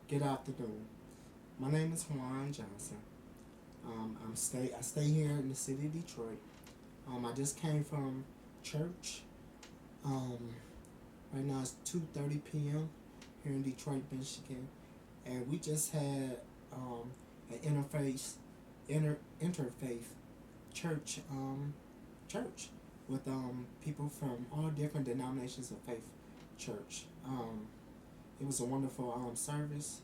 Good afternoon. My name is Juan Johnson. I stay here in the city of Detroit. I just came from church. Um, right now it's 2:30 p.m. here in Detroit, Michigan, and we just had an interfaith church church with people from all different denominations of faith. Church. It was a wonderful service.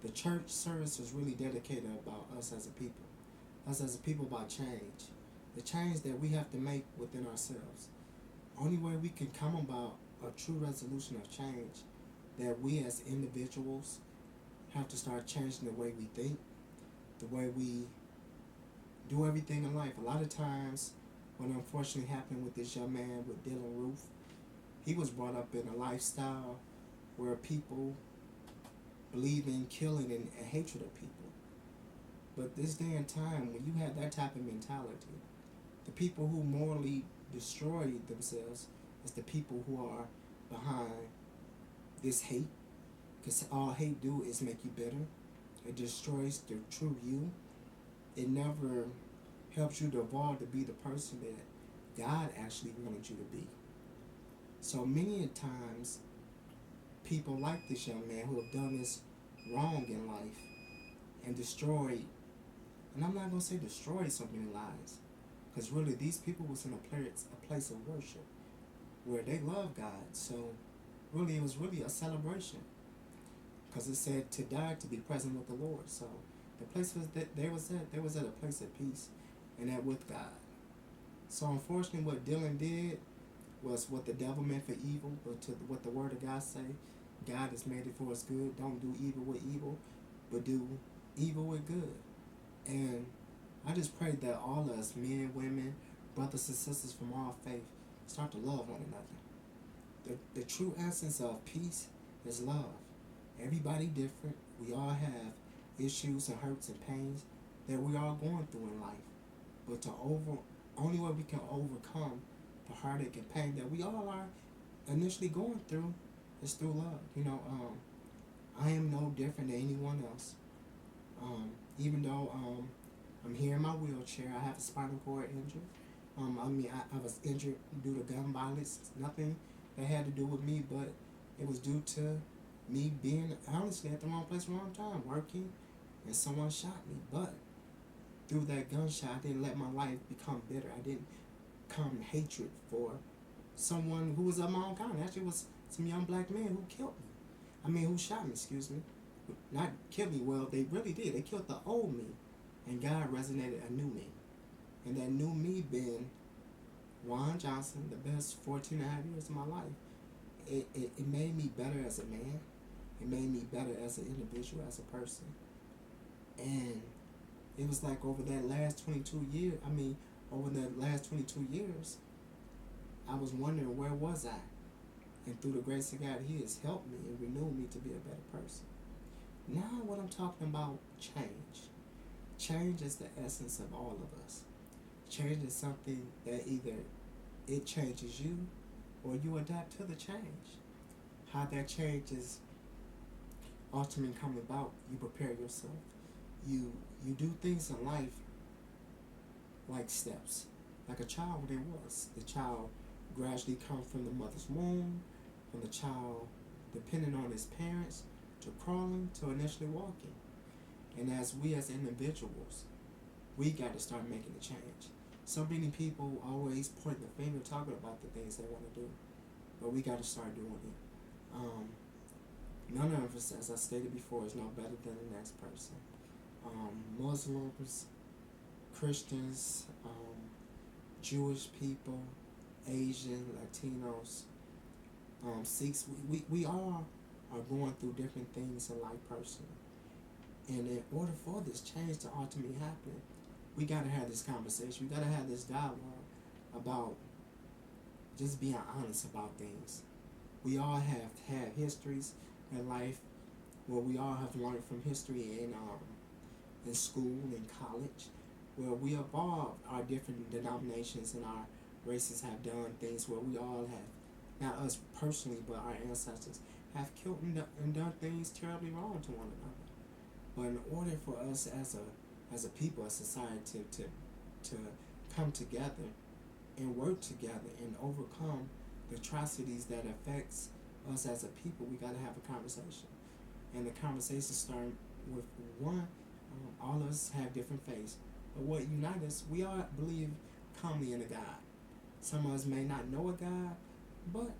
The church service was really dedicated about us as a people. Us as a people about change. The change that we have to make within ourselves. Only way we can come about a true resolution of change that we as individuals have to start changing the way we think, the way we do everything in life. A lot of times, what unfortunately happened with this young man with Dylan Roof, he was brought up in a lifestyle where people believe in killing and hatred of people. But this day and time, when you have that type of mentality, the people who morally destroy themselves is the people who are behind this hate. Because all hate do is make you bitter. It destroys the true you. It never helps you to evolve to be the person that God actually wanted you to be. So many a times, people like this young man who have done this wrong in life and destroyed, and I'm not going to say destroyed so many lives, because really these people was in a place of worship where they love God. So really it was really a celebration because it said to die to be present with the Lord. So the place was that they was at a place of peace and that with God. So unfortunately, what Dylan did was what the devil meant for evil, but to what the Word of God say, God has made it for us good. Don't do evil with evil, but do evil with good. And I just pray that all of us, men, women, brothers and sisters from all faith, start to love one another. The true essence of peace is love. Everybody different. We all have issues and hurts and pains that we are going through in life. But only way we can overcome the heartache and pain that we all are initially going through is through love. I am no different than anyone else. Even though I'm here in my wheelchair, I have a spinal cord injury. I was injured due to gun violence. Nothing that had to do with me, but it was due to me being honestly at the wrong place, wrong time, working, and someone shot me. But through that gunshot, I didn't let my life become bitter. I didn't come hatred for someone who was of my own kind. Actually, it was some young black men who killed me. Who shot me, excuse me. Not killed me, well, they really did. They killed the old me. And God resonated a new me. And that new me being Juan Johnson, the best 14 and a half years of my life. It made me better as a man. It made me better as an individual, as a person. And it was like over that last 22 years, over the last 22 years, I was wondering where was I? And through the grace of God, He has helped me and renewed me to be a better person. Now what I'm talking about, change. Change is the essence of all of us. Change is something that either it changes you or you adapt to the change. How that change is ultimately coming about, you prepare yourself. You do things in life like steps. Like a child when it was. The child gradually comes from the mother's womb, from the child depending on his parents, to crawling, to initially walking. And as we as individuals, we got to start making a change. So many people always point the finger talking about the things they want to do, but we got to start doing it. None of us, as I stated before, is no better than the next person. Muslims, Christians, Jewish people, Asian, Latinos, Sikhs, we all are going through different things in life personally. And in order for this change to ultimately happen, we got to have this conversation. We got to have this dialogue about just being honest about things. We all have had histories in life where we all have learned from history in school, in college, where we evolved our different denominations and our races have done things where we all have, not us personally, but our ancestors have killed and done things terribly wrong to one another. But in order for us as a people, a society to come together and work together and overcome the atrocities that affects us as a people, we got to have a conversation. And the conversation start with one. All of us have different faiths, but what unites us, we all believe commonly in a God. Some of us may not know a God, but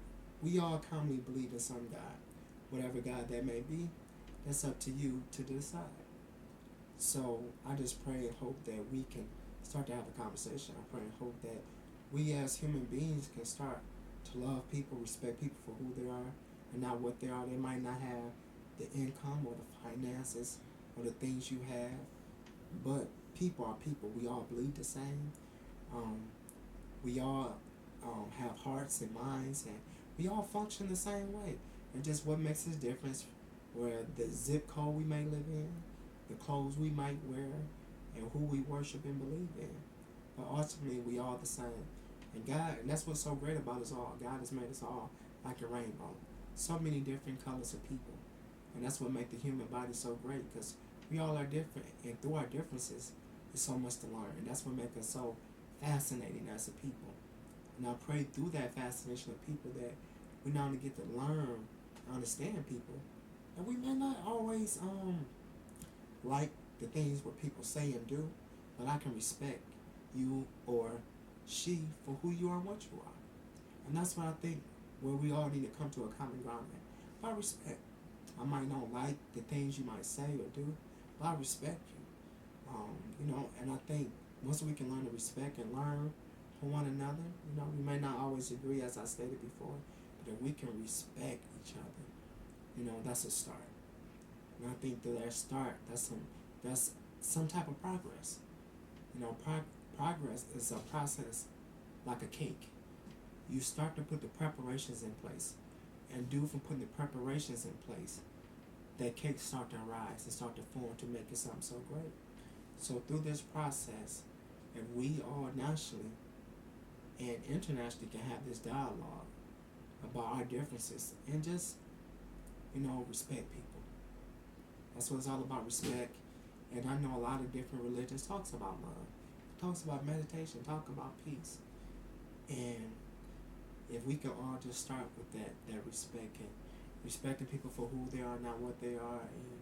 we all commonly believe in some God. Whatever God that may be, that's up to you to decide. So I just pray and hope that we can start to have a conversation. I pray and hope that we as human beings can start to love people, respect people for who they are and not what they are. They might not have the income or the finances or the things you have, but people are people. We all bleed the same. Um, we all have hearts and minds, and we all function the same way. And just what makes us difference, where the zip code we may live in, the clothes we might wear, and who we worship and believe in. But ultimately, we all the same. And that's what's so great about us all. God has made us all like a rainbow. So many different colors of people. And that's what makes the human body so great, because we all are different. And through our differences, there's so much to learn. And that's what makes us so fascinating as a people. And I pray through that fascination of people that we not only get to learn, understand people, and we may not always like the things what people say and do, but I can respect you or she for who you are and what you are. And that's what I think where we all need to come to a common ground at. By respect. I might not like the things you might say or do, but I respect you. And I think once we can learn to respect and learn from one another, we may not always agree as I stated before, but if we can respect each other, that's a start. And I think through that start, that's some type of progress. Progress is a process like a cake. You start to put the preparations in place, and due from putting the preparations in place, that cake start to rise and start to form to make it something so great. So through this process, if we all nationally and internationally can have this dialogue about our differences and just, respect people. That's what it's all about, respect. And I know a lot of different religions talks about love, talks about meditation, talk about peace. And if we can all just start with that respect and respecting people for who they are, not what they are, and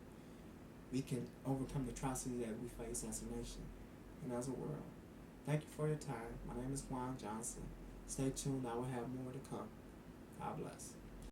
we can overcome the atrocity that we face as a nation and as a world. Thank you for your time. My name is Juan Johnson. Stay tuned. I will have more to come. God bless.